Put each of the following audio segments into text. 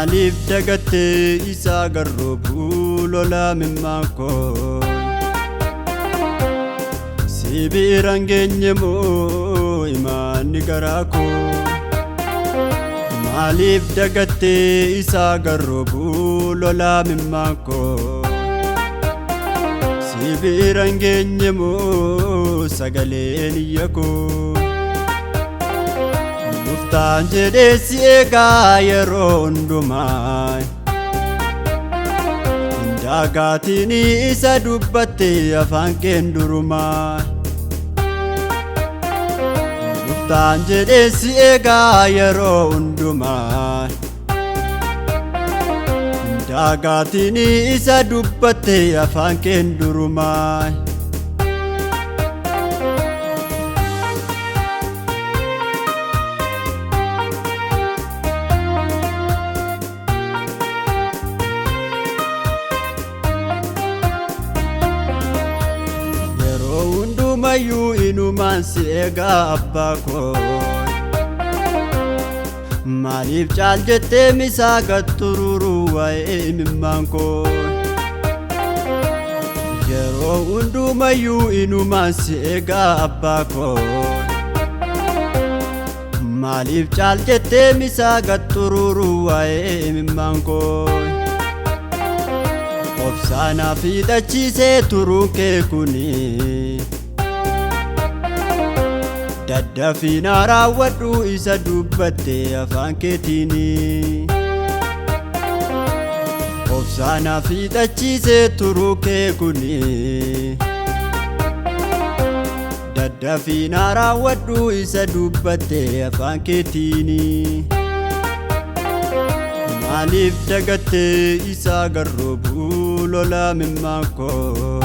Maaliif dagattee isa garroobuu lola mimmaakoo si biiraan geenye moo imaanni garaa koo Maaliif dagattee isa garroobuu lola mimmaakoo si biiraan geenye moo sagaleen iyya koo Muftaan jedhee si eegaa yeroo hundumaa Daagaatiin isa dubbattee afaan keen durumaa Muftaan jedhee si eegaa yeroo hundumaa Daagaatiin isa dubbattee afaan keen durumaa Mayu inumaan si eegaa abbaa koo Maaliif caal jettee misaa gattururuu waa'ee imimmaan koo Yeroo hundumayyuu inumaan si eegaa abbaa koo Maaliif caal jettee misaa gattururuu waa'ee imimmaan koo Obsaanaaf hidhachiisee turuun kee kunii Daddafina raawwadhu isa dubbattee afaan keetiini Obsaanaaf hidhachiisee turuu kee kuni Daddafina raawwadhu isa dubbattee afaan keetiini Maaliif dagattee isa garroobuu lola mimmaakoo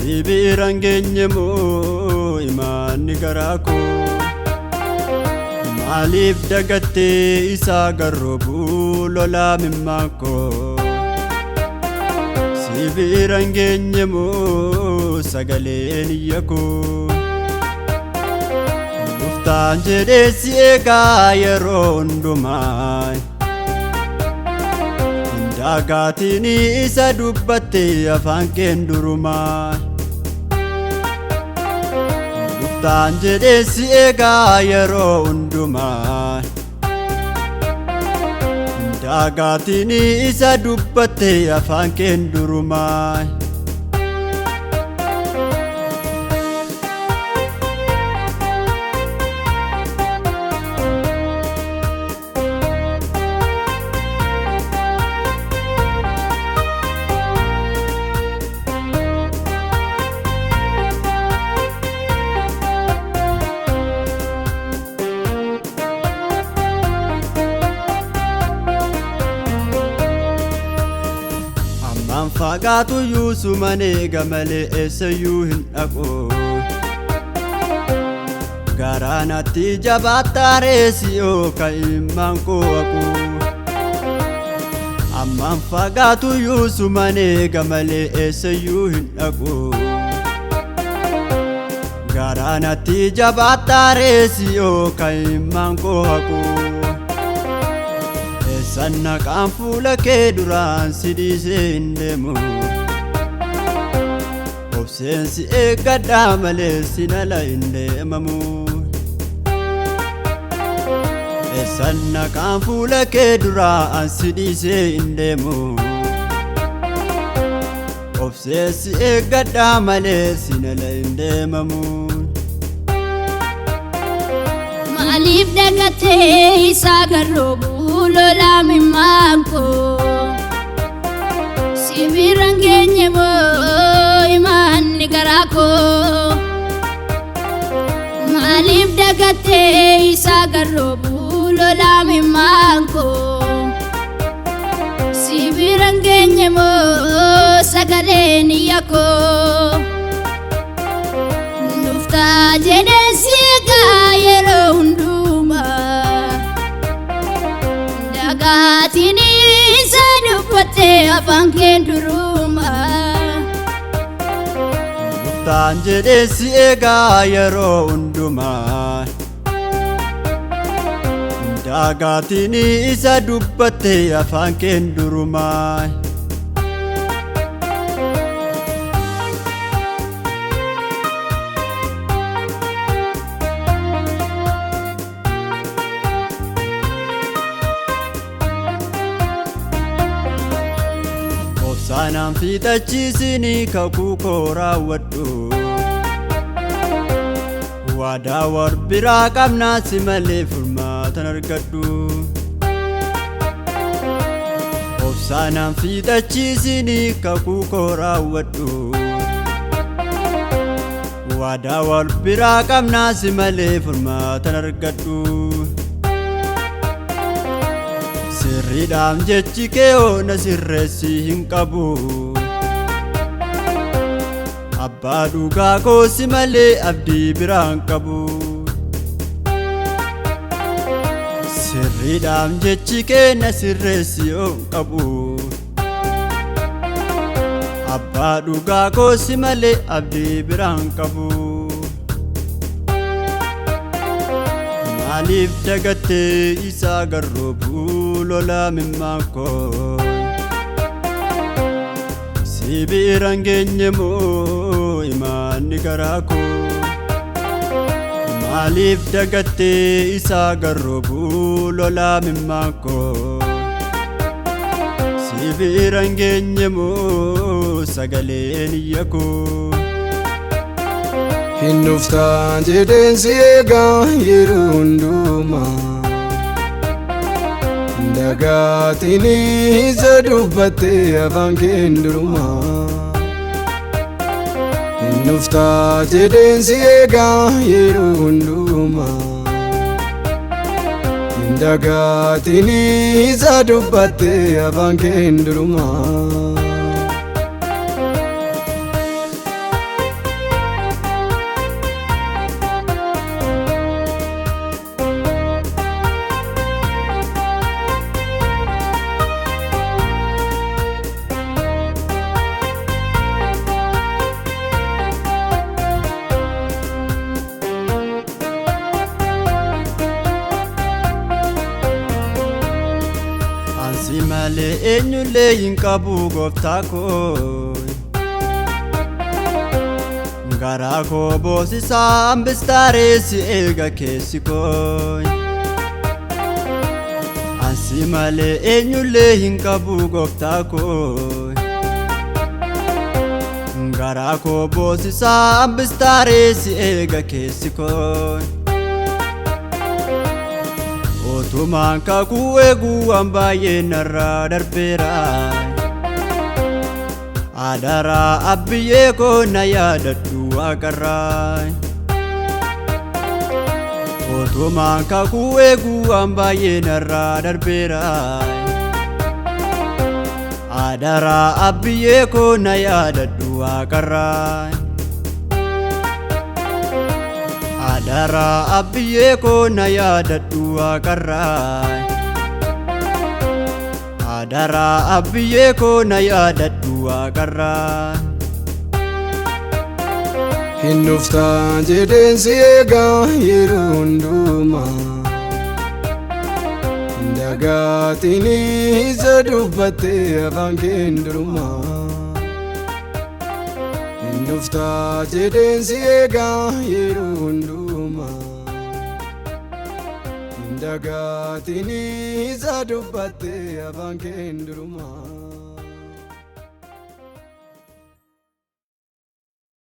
Si biiraan geenye moo imaanni garaa koo Maaliif dagattee isa garroobuu lola mimmaakoo Si biiraan geenye moo sagaleen iyya koo Muftaan jedhee si eegaa yeroo hundumaa Daagaatiin isa dubbattee afaan keen durumaa Muftaan jedhee si eegaa yeroo hundumaa Daagaatiin isa dubbattee afaan keen durumaa Fagaatu yuusu manee gamalee eessayyuu hin dhaqu Garaanatti jabaattaa reesiyoo ka'immaan koo haqu Ammaan fagaatu yuusu manee gamalee eessayyuu hin dhaqu Garaanatti jabaattaa reesiyoo ka'immaan koo haqu Sannaqaan fuula kee duraan si dhiisee hin deemu Obseen si eeggadhaa malee sin ala hin deemamu Sannaqaan fuula kee duraan si dhiisee hin deemu Obseen si eeggadhaa malee sin ala hin deemamu Maaliif dagattee isa garroobuu lola mimmaakoo Si biiraan geenye moo imaanni garaa koo Maaliif dagattee isa garroobuu lola mimmaakoo Si biiraan geenye moo sagaleen iyya koo Muftaan jedhee si eegaa yeroo hundumaa Daagaatiin isa dubbattee afaan keen durumaa Muftaan jedhee si eegaa yeroo hundumaa raagaatiin isa dubbatte afaan keen durumaa. Obsaanaan fiixachiisini kakuu koo raawwadhu. Waadaa war biraa qabnaa si malee furmaatan argadhu. Obsaanaan fiixachiisini kakuu koo raawwadhu. Waadaa war biraa qabnaa si malee furmaatan argadhu. Sirriidhaan jechi kee oona sirreessi hin qabu. Abbaa dhugaa koo si malee abdii biraan qabu. Sirriidhaan jechi kee na sirreessi hin qabu. Abbaa dhugaa koo si malee abdii biraan qabu. Maaliif dagattee isaa garroobuu lolaa mimmaan koo. Si biraan geenye moo imaanni garaa koo. Maaliif dagattee isaa garroobuu lolaa mimmaan koo. Si biraan geenye moo sagaleen iyya koo. Hin dhuftaa jedheen si eegaa yeroo hundumaa. Dagaatiin isa dubbatte afaan keen durumaa. Hin dhuftaa jedheen si eegaa yeroo hundumaa. Dagaatiin isa dubbatte afaan keen durumaa. Si malee eenyullee hin qabu gooftaa koo. Garaa koo boosisaa hambistaaree si eega keessi koo. Si malee eenyullee hin qabu gooftaa koo. Garaa koo boosisaa hambistaaree si eega keessi koo. Otumaan kakuu eeguu waan baay'ee narraa darbeera. Adaraa abbiyyee koo na yaadadhu waaqarraa. Otumaan kakuu eeguu waan baay'ee narraa darbeera. Adaraa abbiyyee koo na yaadadhu waaqarraa. Adaraa abbiyyee koo na yaadadhu waaqarraa. Adaraa abbiyyee koo na yaadadhu waaqarraa. Hin dhuftaa jedheen si eegaa yeroo hundumaa. Dagaatiin isa dubbatte afaan keen durumaa. Hin dhuftaa jedheen si eegaa yeroo hundumaa. Dagaatiin isa dubbatte afaan keen durumaa.